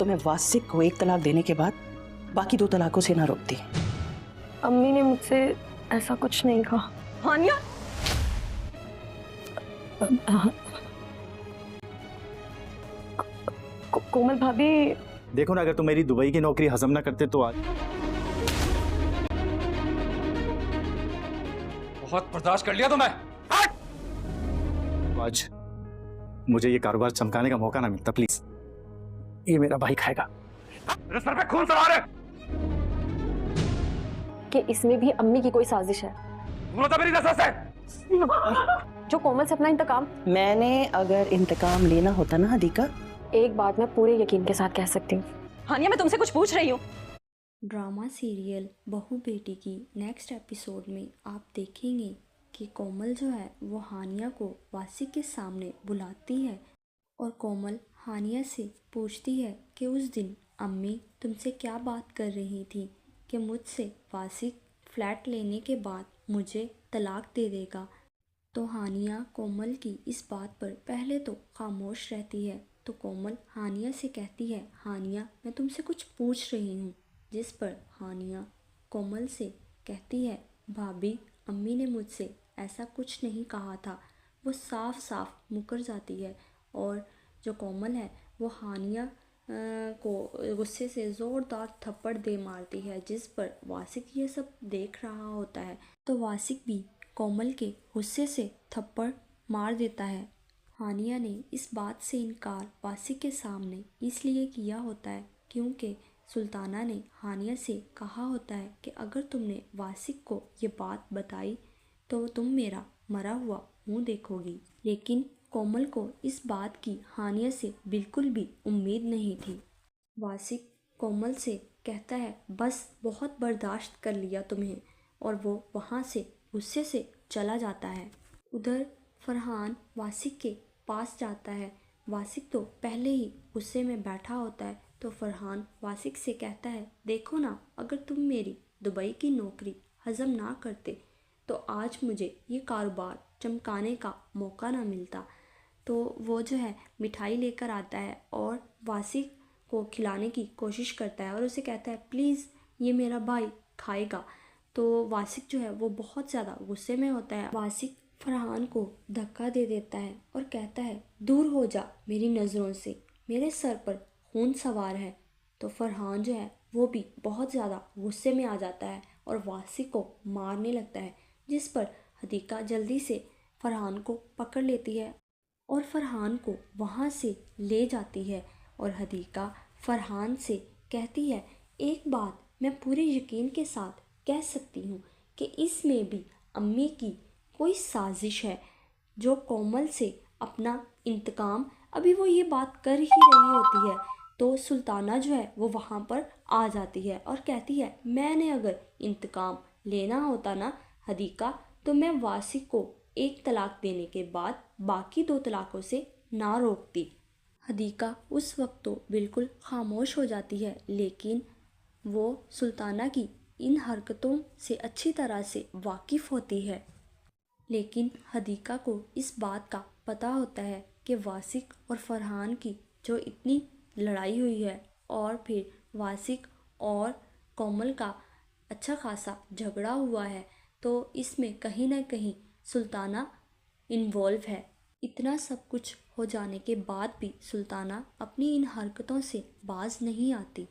तो मैं वासिक को एक तलाक देने के बाद बाकी 2 तलाकों से ना रोकती। अम्मी ने मुझसे ऐसा कुछ नहीं कहा। हानिया, कोमल भाभी, देखो ना, अगर तुम मेरी दुबई की नौकरी हजम ना करते तो आज बहुत बर्दाश्त कर लिया तुम्हें। आज मुझे ये कारोबार चमकाने का मौका ना मिलता। प्लीज, ये मेरा भाई खाएगा। मेरे सर पे खून सवार है। कि इसमें भी अम्मी की कोई साजिश है मेरी नजर से। जो कोमल से अपना इंतकाम। मैंने अगर इंतकाम लेना होता ना हदीका। एक बात मैं पूरे यकीन के साथ कह सकती हूँ। हानिया, मैं तुमसे कुछ पूछ रही हूँ। ड्रामा सीरियल बहू बेटी की नेक्स्ट एपिसोड में आप देखेंगे कि कोमल जो है वो हानिया को वासिक के सामने बुलाती है और कोमल हानिया से पूछती है कि उस दिन अम्मी तुमसे क्या बात कर रही थी कि मुझसे वासिक फ्लैट लेने के बाद मुझे तलाक दे देगा। तो हानिया कोमल की इस बात पर पहले तो खामोश रहती है। तो कोमल हानिया से कहती है, हानिया मैं तुमसे कुछ पूछ रही हूँ। जिस पर हानिया कोमल से कहती है, भाभी अम्मी ने मुझसे ऐसा कुछ नहीं कहा था। वो साफ साफ मुकर जाती है और जो कोमल है वो हानिया को गुस्से से ज़ोरदार थप्पड़ दे मारती है, जिस पर वासिक ये सब देख रहा होता है। तो वासिक भी कोमल के गुस्से से थप्पड़ मार देता है। हानिया ने इस बात से इनकार वासिक के सामने इसलिए किया होता है क्योंकि सुल्ताना ने हानिया से कहा होता है कि अगर तुमने वासिक को ये बात बताई तो तुम मेरा मरा हुआ मुंह देखोगी। लेकिन कोमल को इस बात की हानिया से बिल्कुल भी उम्मीद नहीं थी। वासिक कोमल से कहता है, बस बहुत बर्दाश्त कर लिया तुम्हें, और वो वहाँ से गुस्से से चला जाता है। उधर फरहान वासिक के पास जाता है। वासिक तो पहले ही गुस्से में बैठा होता है। तो फरहान वासिक से कहता है, देखो ना, अगर तुम मेरी दुबई की नौकरी हजम ना करते तो आज मुझे ये कारोबार चमकाने का मौका ना मिलता। तो वो जो है मिठाई लेकर आता है और वासिक को खिलाने की कोशिश करता है और उसे कहता है, प्लीज़ ये मेरा भाई खाएगा। तो वासिक जो है वो बहुत ज़्यादा गुस्से में होता है। वासिक फरहान को धक्का दे देता है और कहता है, दूर हो जा मेरी नज़रों से, मेरे सर पर खून सवार है। तो फरहान जो है वो भी बहुत ज़्यादा गुस्से में आ जाता है और वासिक को मारने लगता है, जिस पर हदीका जल्दी से फरहान को पकड़ लेती है और फरहान को वहाँ से ले जाती है। और हदीका फरहान से कहती है, एक बात मैं पूरे यकीन के साथ कह सकती हूँ कि इसमें भी अम्मी की कोई साजिश है। जो कोमल से अपना इंतकाम, अभी वो ये बात कर ही रही होती है तो सुल्ताना जो है वो वहाँ पर आ जाती है और कहती है, मैंने अगर इंतकाम लेना होता ना हदीका, तो मैं वासिक को एक तलाक देने के बाद बाकी 2 तलाकों से ना रोकती। हदीका उस वक्त तो बिल्कुल खामोश हो जाती है, लेकिन वो सुल्ताना की इन हरकतों से अच्छी तरह से वाकिफ़ होती है। लेकिन हदीका को इस बात का पता होता है कि वासिक और फरहान की जो इतनी लड़ाई हुई है और फिर वासिक और कोमल का अच्छा खासा झगड़ा हुआ है, तो इसमें कहीं ना कहीं सुल्ताना इन्वॉल्व है। इतना सब कुछ हो जाने के बाद भी सुल्ताना अपनी इन हरकतों से बाज नहीं आती।